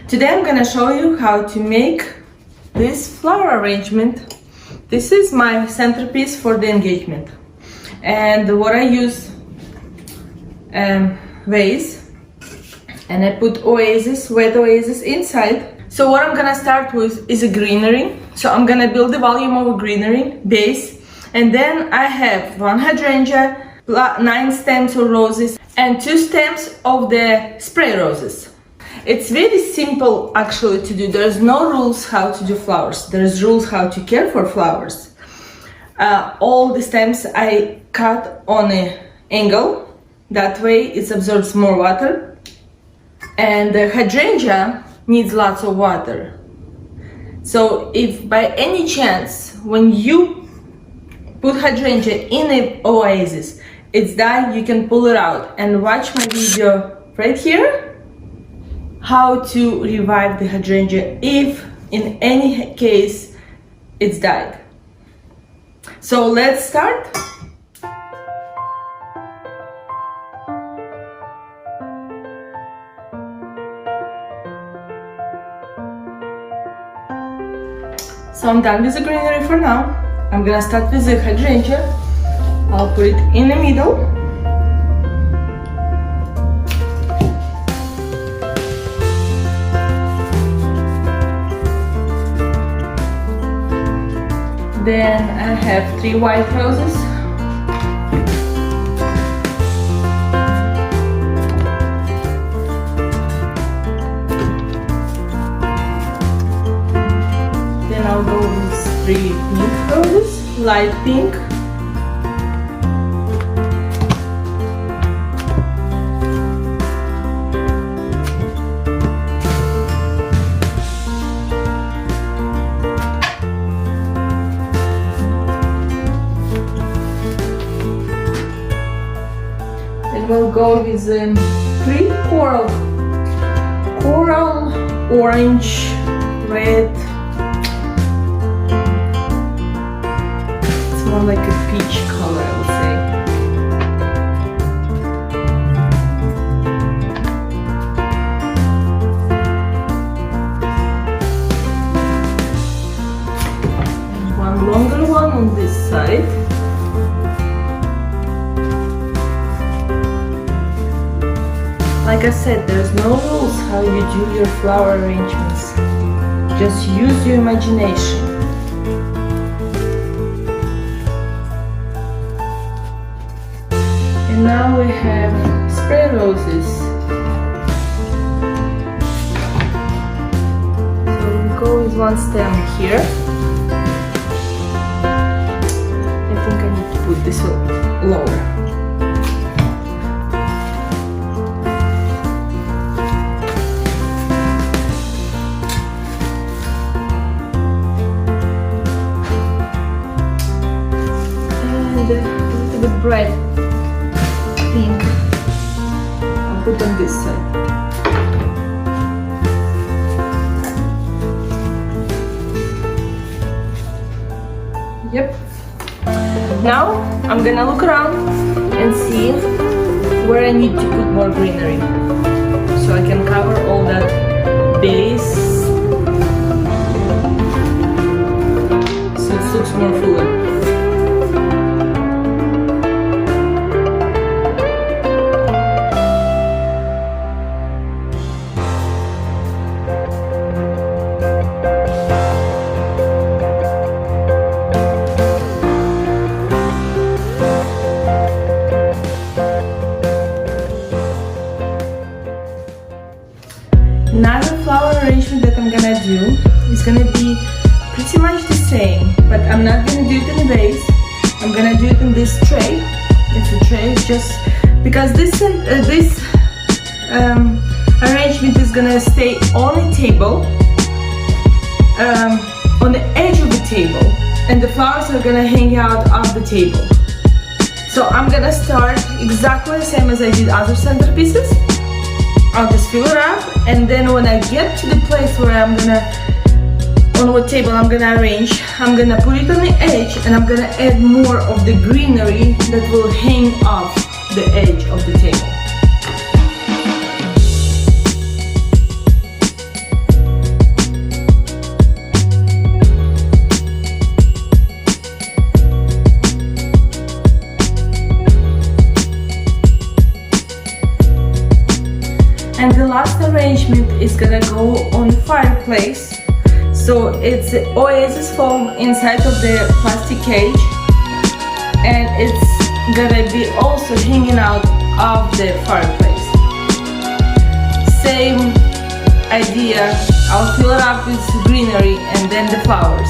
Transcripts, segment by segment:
Today I'm gonna show you how to make this flower arrangement. This is my centerpiece for the engagement, and what I use vase, and I put oasis, wet oasis inside. So what I'm gonna start with is a greenery. So I'm gonna build the volume of a greenery base, and then I have 1 hydrangea, 9 stems of roses, and 2 stems of the spray roses. It's very simple actually to do. There's no rules how to do flowers. There's rules how to care for flowers. All the stems I cut on an angle. That way it absorbs more water. And the hydrangea needs lots of water. So if by any chance when you put hydrangea in an oasis, it's died, you can pull it out and watch my video right here how to revive the hydrangea if in any case it's died. So let's start. So I'm done with the greenery for now. I'm gonna start with the hydrangea. I'll put it in the middle. Then I have 3 white roses. Then I'll go with 3 pink roses, light pink. We'll go with 3 coral, orange, red. It's more like a peach color, I would say. And one longer one on this side. Like I said, there's no rules how you do your flower arrangements. Just use your imagination. And now we have spray roses. So we go with 1 stem here. I think I need to put this lower. A little bit bright pink. I'll put on this side. Yep. Now I'm gonna look around and see where I need to put more greenery, so I can cover all that base, so it looks more fuller. Another flower arrangement that I'm gonna do is gonna be pretty much the same, but I'm not gonna do it in a vase. I'm gonna do it in this tray. It's a tray just because this arrangement is gonna stay on a table, on the edge of the table, and the flowers are gonna hang out of the table. So I'm gonna start exactly the same as I did other centerpieces. I'll just fill it up, and then when I get to the place where I'm gonna, on what table I'm gonna arrange, I'm gonna put it on the edge, and I'm gonna add more of the greenery that will hang off the edge of the table. is gonna go on the fireplace. So it's oasis foam inside of the plastic cage, and it's gonna be also hanging out of the fireplace. Same idea, I'll fill it up with greenery and then the flowers.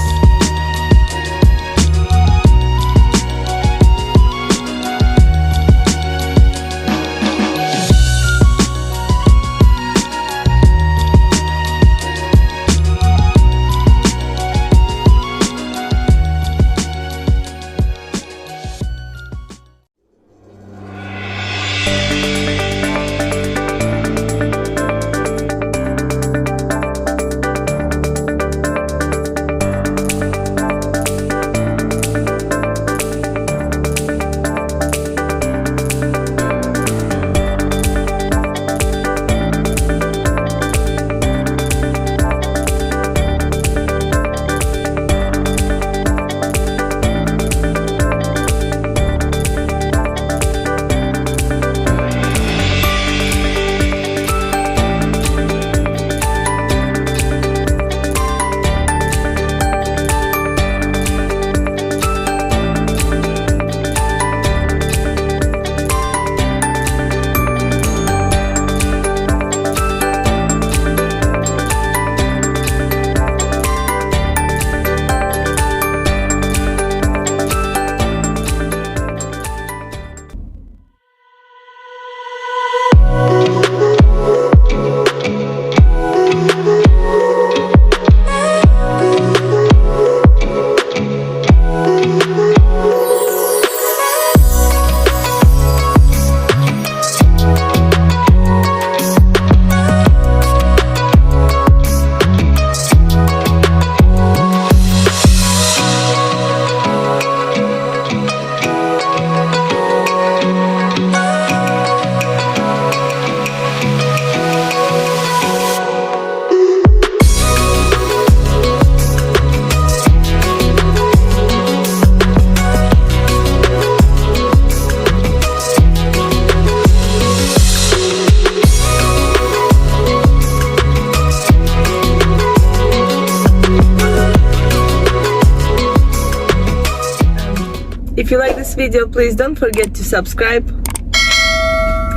If you like this video, please don't forget to subscribe,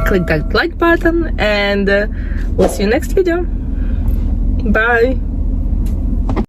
click that like button, and we'll see you next video. Bye.